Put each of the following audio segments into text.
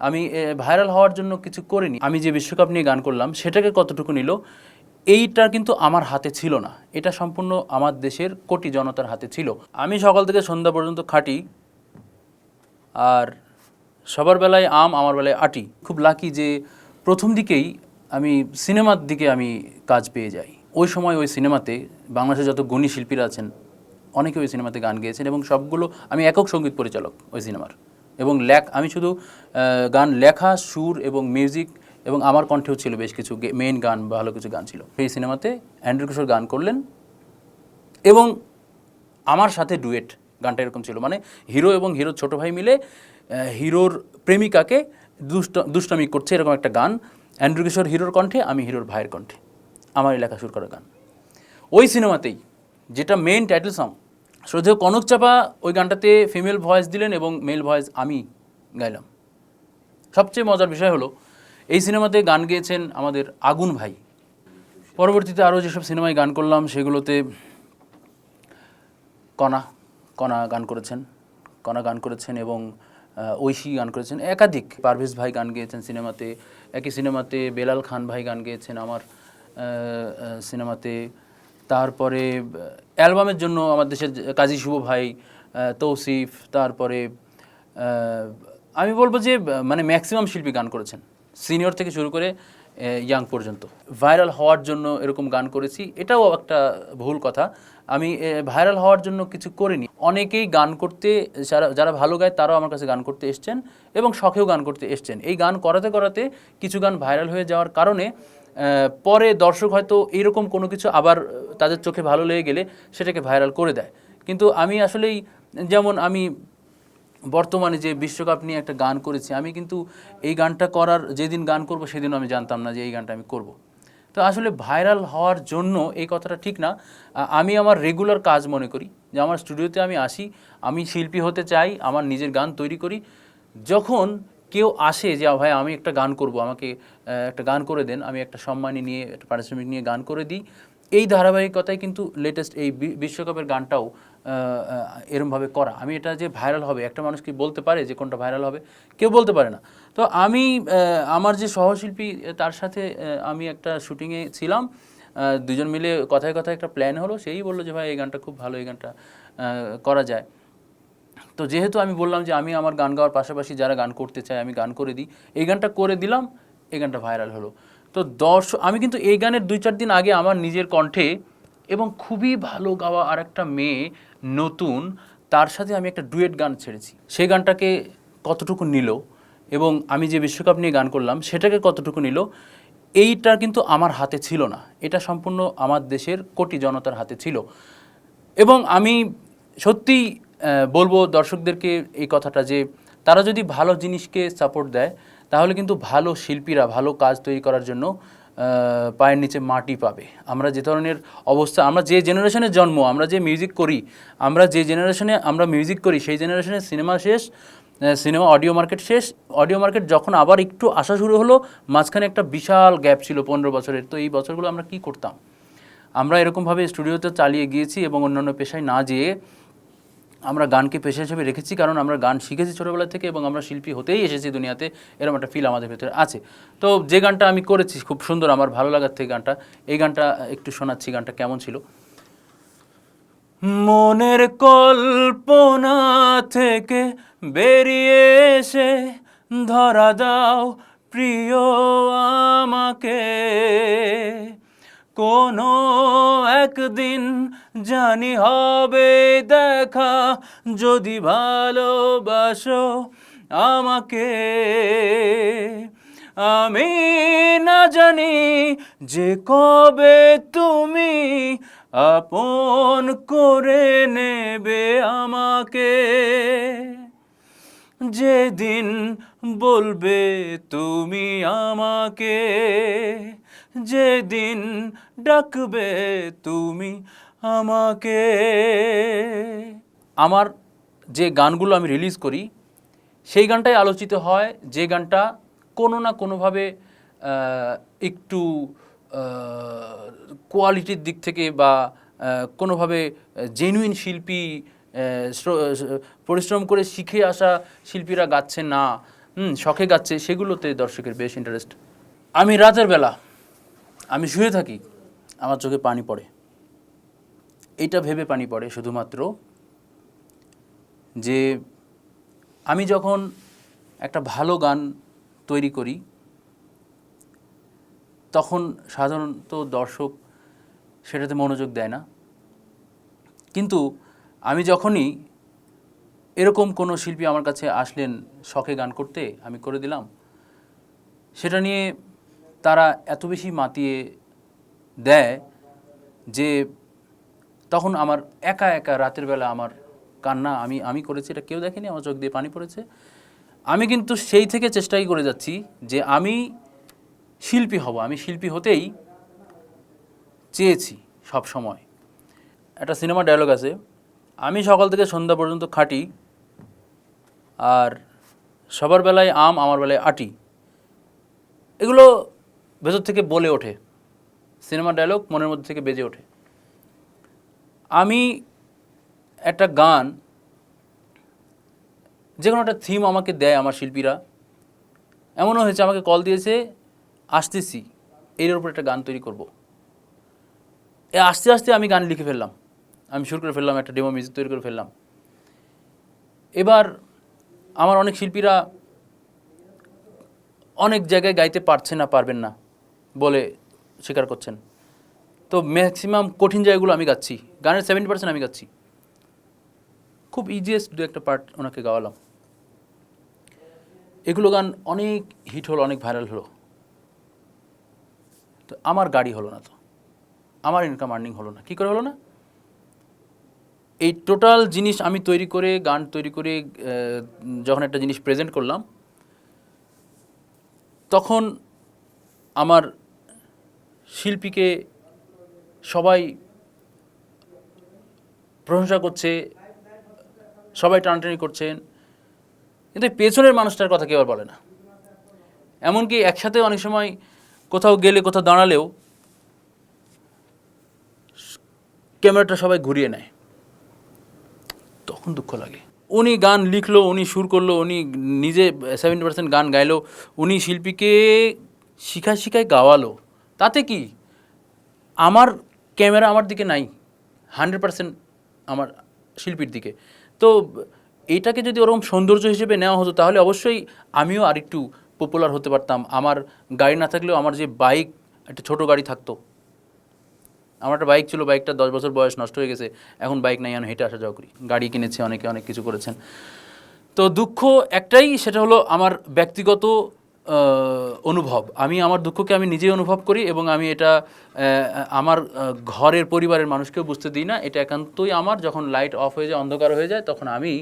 আমি ভাইরাল হওয়ার জন্য কিছু করিনি। আমি যে বিশ্বকাপ নিয়ে গান করলাম সেটাকে কতটুকু নিল এইটা কিন্তু আমার হাতে ছিল না, এটা সম্পূর্ণ আমার দেশের কোটি জনতার হাতে ছিল। আমি সকাল থেকে সন্ধ্যা পর্যন্ত খাটি, আর সবার বেলায় আম, আমার বেলায় আটি। খুব লাকি যে প্রথম দিকেই আমি সিনেমার দিকে আমি কাজ পেয়ে যাই। ওই সময় ওই সিনেমাতে বাংলাদেশে যত গুণী শিল্পীরা আছেন অনেকে ওই সিনেমাতে গান গেয়েছেন, এবং সবগুলো আমি একক সঙ্গীত পরিচালক ওই সিনেমার। এবং আমি শুধু গান লেখা, সুর এবং মিউজিক, এবং আমার কণ্ঠেও ছিল বেশ কিছু মেইন গান, ভালো কিছু গান ছিল। সেই সিনেমাতে অ্যান্ড্রু কিশোর গান করলেন, এবং আমার সাথে ডুয়েট। গানটা এরকম ছিল, মানে হিরো এবং হিরোর ছোটো ভাই মিলে হিরোর প্রেমিকাকে দুষ্টামি করছে, এরকম একটা গান। অ্যান্ড্রু কিশোর হিরোর কণ্ঠে, আমি হিরোর ভাইয়ের কণ্ঠে, আমারই লেখা সুর করা গান। ওই সিনেমাতেই যেটা মেইন টাইটেল সং, শ্রদ্ধেয় কনক চাপা ওই গানটাতে ফিমেল ভয়েস দিলেন এবং মেল ভয়েস আমি গাইলাম। সবচেয়ে মজার বিষয় হলো এই সিনেমাতে গান গেয়েছেন আমাদের আগুন ভাই। পরবর্তীতে আরও যেসব সিনেমায় গান করলাম সেগুলোতে কণা গান করেছেন এবং ঐশী গান করেছেন, একাধিক পারভেজ ভাই গান গেয়েছেন সিনেমাতে। একই সিনেমাতে বেলাল খান ভাই গান গেয়েছেন আমার সিনেমাতে। তারপরে অ্যালবামের জন্য আমার দেশের কাজী শুভ ভাই, তৌসিফ, তারপরে আমি বলবো যে মানে ম্যাক্সিমাম শিল্পী গান করেছেন, সিনিয়র থেকে শুরু করে ইয়াং পর্যন্ত। ভাইরাল হওয়ার জন্য এরকম গান করেছি, এটাও একটা ভুল কথা। আমি ভাইরাল হওয়ার জন্য কিছু করিনি। অনেকেই গান করতে, যারা ভালো গায় তারাও আমার কাছে গান করতে এসছেন এবং শখেও গান করতে এসছেন। এই গান করাতে করাতে কিছু গান ভাইরাল হয়ে যাওয়ার কারণে পরে দর্শক হয়তো এইরকম কোনো কিছু আবার তাদের চোখে ভালো লেগে গেলে সেটাকে ভাইরাল করে দেয়। কিন্তু আমি আসলেই, যেমন আমি বর্তমানে যে বিশ্বকাপ নিয়ে একটা গান করেছি, আমি কিন্তু এই গানটা করার যেদিন গান করব সেদিনও আমি জানতাম না যে এই গানটা আমি করব। তো আসলে ভাইরাল হওয়ার জন্য এই কথাটা ঠিক না। আমি আমার রেগুলার কাজ মনে করি যে আমার স্টুডিওতে আমি আসি, আমি শিল্পী হতে চাই, আমার নিজের গান তৈরি করি। যখন কেউ আসে যে ভাই আমি একটা গান করব, আমাকে একটা গান করে দেন, আমি একটা সম্মানী নিয়ে, একটা পারিশ্রমিক নিয়ে গান করে দিই। এই ধারাবাহিকতায় কিন্তু লেটেস্ট এই বিশ্বকাপের গানটাও এরমভাবে করা। আমি এটা যে ভাইরাল হবে, একটা মানুষ কি বলতে পারে যে কোনটা ভাইরাল হবে? কেউ বলতে পারে না। তো আমি আমার যে সহশিল্পী তার সাথে আমি একটা শুটিংয়ে ছিলাম, দুজন মিলে কথায় কথায় একটা প্ল্যান হলো, সেই বললো যে ভাই এই গানটা খুব ভালো, এই গানটা করা যায়। তো যেহেতু আমি বললাম যে আমি আমার গান গাওয়ার পাশাপাশি যারা গান করতে চায় আমি গান করে দিই, এই গানটা করে দিলাম, এই গানটা ভাইরাল হলো। তো আমি কিন্তু এই গানের 2-4 দিন আগে আমার নিজের কণ্ঠে এবং খুবই ভালো গাওয়া আর একটা মেয়ে নতুন, তার সাথে আমি একটা ডুয়েট গান ছেড়েছি। সেই গানটাকে কতটুকু নিল এবং আমি যে বিশ্বকাপ নিয়ে গান করলাম সেটাকে কতটুকু নিল এইটা কিন্তু আমার হাতে ছিল না, এটা সম্পূর্ণ আমার দেশের কোটি জনতার হাতে ছিল। এবং আমি সত্যিই বলবো দর্শকদেরকে এই কথাটা, যে তারা যদি ভালো জিনিসকে সাপোর্ট দেয় তাহলে কিন্তু ভালো শিল্পীরা ভালো কাজ তৈরি করার জন্য পায়ের নিচে মাটি পাবে। আমরা যে ধরনের অবস্থা, আমরা যে জেনারেশনের জন্ম, আমরা যে মিউজিক করি, আমরা যে জেনারেশনে আমরা মিউজিক করি সেই জেনারেশনে সিনেমা শেষ, সিনেমা অডিও মার্কেট শেষ। অডিও মার্কেট যখন আবার একটু আসা শুরু হলো, মাঝখানে একটা বিশাল গ্যাপ ছিল 15 বছরের। তো এই বছরগুলো আমরা কি করতাম? আমরা এরকমভাবে স্টুডিওতে চালিয়ে গিয়েছি এবং অন্যান্য পেশায় না যেয়ে আমরা গানকে পেশা হিসেবে রেখেছি, কারণ আমরা গান শিখেছি ছোটোবেলা থেকে এবং আমরা শিল্পী হতেই এসেছি দুনিয়াতে, এরকম একটা ফিল আমাদের ভেতরে আছে। তো যে গানটা আমি করেছি খুব সুন্দর, আমার ভালো লাগার থেকে গানটা, এই গানটা একটু শোনাচ্ছি। গানটা কেমন ছিল? মনের কল্পনা থেকে বেরিয়ে এসে ধরা দাও প্রিয় আমাকে, কোনো একদিন জানি হবে দেখা, যদি ভালোবাসো আমাকে। আমি না জানি যে কবে তুমি আপন করে নেবে আমাকে, যেদিন বলবে তুমি আমাকে, যেদিন ডাকবে তুমি আমাকে। আমার যে গানগুলো আমি রিলিজ করি সেই গানটাই আলোচিত হয়, যে গানটা কোনো না কোনোভাবে একটু কোয়ালিটির দিক থেকে বা কোনোভাবে জেনুইন শিল্পী, পরিশ্রম করে শিখে আসা শিল্পীরা গাচ্ছে না, শখে গাচ্ছে, সেগুলোতে দর্শকের বেশ ইন্টারেস্ট। আমি রাতের বেলা আমি শুয়ে থাকি, আমার চোখে পানি পড়ে। এইটা ভেবে পানি পড়ে শুধুমাত্র যে আমি যখন একটা ভালো গান তৈরি করি তখন সাধারণত দর্শক সেটাতে মনোযোগ দেয় না, কিন্তু আমি যখনই এরকম কোনো শিল্পী আমার কাছে আসলেন শখে গান করতে, আমি করে দিলাম, সেটা নিয়ে তারা এত বেশি মাতিয়ে দেয় যে তখন আমার একা একা রাতের বেলা আমার কান্না, আমি করেছি, এটা কেউ দেখেনি, আমার চোখ দিয়ে পানি পড়েছে। আমি কিন্তু সেই থেকে চেষ্টাই করে যাচ্ছি যে আমি শিল্পী হব, আমি শিল্পী হতেই চেয়েছি সব সময়। একটা সিনেমা ডায়লগ আছে, আমি সকাল থেকে সন্ধ্যা পর্যন্ত খাটি, আর সবার বেলায় আম আমার বেলায় আটি। এগুলো ভেতর থেকে বলে ওঠে, সিনেমা ডায়লগ মনের মধ্যে থেকে বেজে ওঠে। আমি একটা গান, যে কোনো একটা থিম আমাকে দেয় আমার শিল্পীরা, এমনও হয়েছে আমাকে কল দিয়েছে, আসতেছি এর উপর একটা গান তৈরি করব। আস্তে আস্তে আমি গান লিখে ফেললাম, আমি শুরু করে ফেললাম, একটা ডেমো মিউজিক তৈরি করে ফেললাম। এবার আমার অনেক শিল্পীরা অনেক জায়গায় গাইতে পারবেন না বলে স্বীকার করছেন, তো ম্যাক্সিমাম কঠিন জায়গাগুলো আমি গাচ্ছি, গানের 70% আমি গাচ্ছি। খুব ইজিয়েস্ট দু একটা পার্ট ওনাকে গাওয়ালাম। এগুলো গান অনেক হিট হলো, অনেক ভাইরাল হলো। তো আমার গাড়ি হলো না, তো আমার ইনকাম আর্নিং হলো না। কী করে হলো না? এই টোটাল জিনিস আমি তৈরি করে, গান তৈরি করে যখন একটা জিনিস প্রেজেন্ট করলাম, তখন আমার শিল্পীকে সবাই প্রশংসা করছে, সবাই টানাটানি করছেন, কিন্তু পেছনের মানুষটার কথা কেউ আর বলে না। এমনকি একসাথে অনেক সময় কোথাও গেলে, কোথাও দাঁড়ালেও ক্যামেরাটা সবাই ঘুরিয়ে নেয়, তখন দুঃখ লাগে। উনি গান লিখলো, উনি সুর করলো, উনি নিজে 70% গান গাইলো, উনি শিল্পীকে শিখায় গাওয়ালো, তাতে কি আমার ক্যামেরা আমার দিকে নাই, 100% আমার শিল্পীর দিকে। তো এইটাকে যদি ওরকম সৌন্দর্য হিসেবে নেওয়া হতো, তাহলে অবশ্যই আমিও আরেকটু পপুলার হতে পারতাম। আমার গাড়ি না থাকলেও আমার যে বাইক, একটা ছোটো গাড়ি থাকতো। আমার একটা বাইক ছিল, বাইকটা 10 বছর বয়স, নষ্ট হয়ে গেছে, এখন বাইক নাই, আমি হেঁটে আসা যাওয়া করি। গাড়ি কিনেছে অনেকে, অনেক কিছু করেছেন। তো দুঃখ একটাই, সেটা হলো আমার ব্যক্তিগত অনুভব। আমি আমার দুঃখকে আমি নিজেই অনুভব করি, এবং আমি এটা আমার ঘরের পরিবারের মানুষকেও বুঝতে দিই না। এটা একান্তই আমার, যখন লাইট অফ হয়ে যায়, অন্ধকার হয়ে যায়, তখন আমি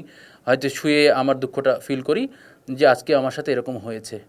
হয়তো শুয়ে আমার দুঃখটা ফিল করি যে আজকে আমার সাথে এরকম হয়েছে।